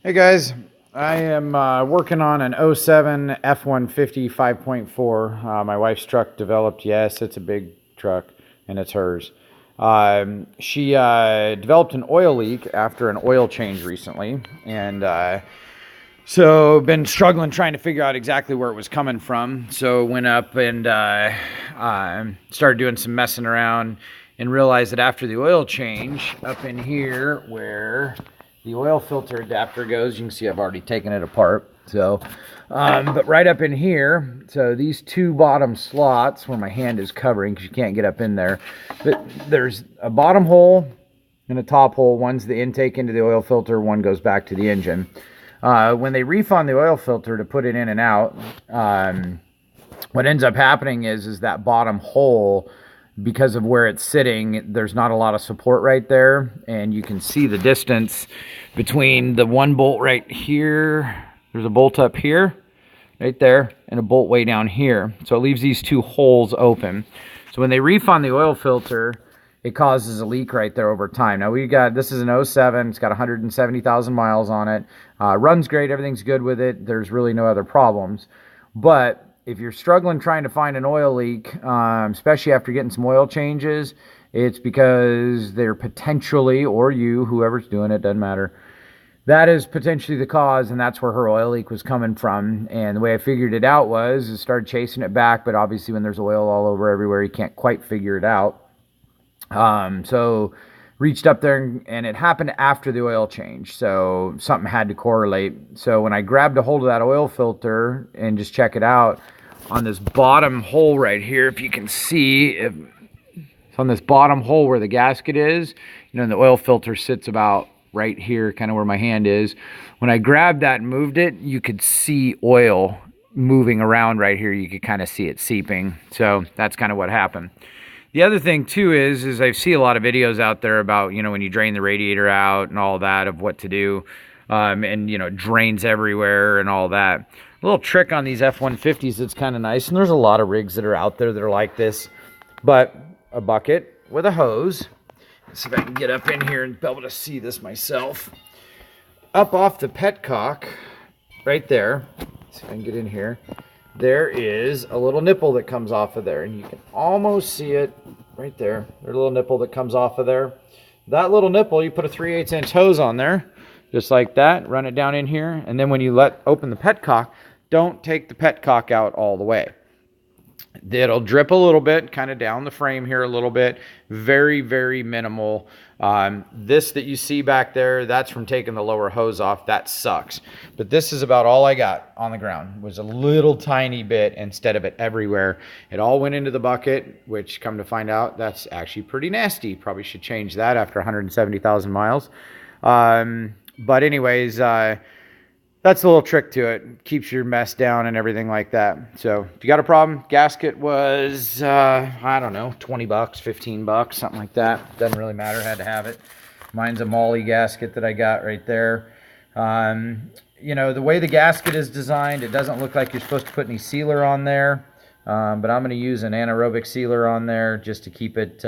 Hey guys, I am working on an '07 F150 5.4. My wife's truck developed. Yes, it's a big truck, and it's hers. She developed an oil leak after an oil change recently, and so been struggling trying to figure out exactly where it was coming from. So went up and started doing some messing around, and realized that after the oil change, up in here where the oil filter adapter goes, you can see I've already taken it apart. So, but right up in here, so these two bottom slots where my hand is covering, because you can't get up in there, but there's a bottom hole and a top hole. One's the intake into the oil filter, one goes back to the engine. When they refund the oil filter to put it in and out, what ends up happening is that bottom hole, because of where it's sitting, there's not a lot of support right there, and you can see the distance between the one bolt right here. There's a bolt up here, right there, and a bolt way down here. So it leaves these two holes open. So when they refund the oil filter, it causes a leak right there over time. Now this is an '07, it's got 170,000 miles on it. Runs great, everything's good with it. There's really no other problems. But if you're struggling trying to find an oil leak, especially after getting some oil changes, it's because they're potentially, or you, whoever's doing it, doesn't matter, that is potentially the cause, and that's where her oil leak was coming from. And the way I figured it out was I started chasing it back, but obviously when there's oil all over everywhere, you can't quite figure it out. So reached up there, and it happened after the oil change, so something had to correlate. So when I grabbed a hold of that oil filter and just check it out, on this bottom hole right here, if you can see, it's on this bottom hole where the gasket is, and the oil filter sits about right here, kind of where my hand is. When I grabbed that and moved it, you could see oil moving around right here. You could kind of see it seeping. So that's kind of what happened. The other thing too is I see a lot of videos out there about, when you drain the radiator out and all that, of what to do, and it drains everywhere and all that. A little trick on these F150s that's kind of nice, and there's a lot of rigs that are out there that are like this, but a bucket with a hose. Let's see if I can get up in here and be able to see this myself. Up off the petcock, right there, let's see if I can get in here, there is a little nipple that comes off of there, and you can almost see it right there. There's a little nipple that comes off of there. That little nipple, you put a 3/8 inch hose on there, just like that, run it down in here, and then when you open the petcock, don't take the petcock out all the way. It'll drip a little bit, kind of down the frame here a little bit. Very, very minimal. This that you see back there, that's from taking the lower hose off. That sucks. But this is about all I got on the ground, was a little tiny bit instead of it everywhere. It all went into the bucket, which, come to find out, that's actually pretty nasty. Probably should change that after 170,000 miles. But anyways, that's a little trick to it. Keeps your mess down and everything like that. So if you got a problem, gasket was, I don't know, 20 bucks, 15 bucks, something like that. Doesn't really matter, had to have it. Mine's a Molly gasket that I got right there. The way the gasket is designed, it doesn't look like you're supposed to put any sealer on there. But I'm going to use an anaerobic sealer on there just to keep it,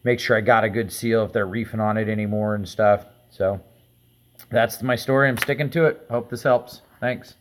make sure I got a good seal if they're reefing on it anymore and stuff. So that's my story. I'm sticking to it. Hope this helps. Thanks.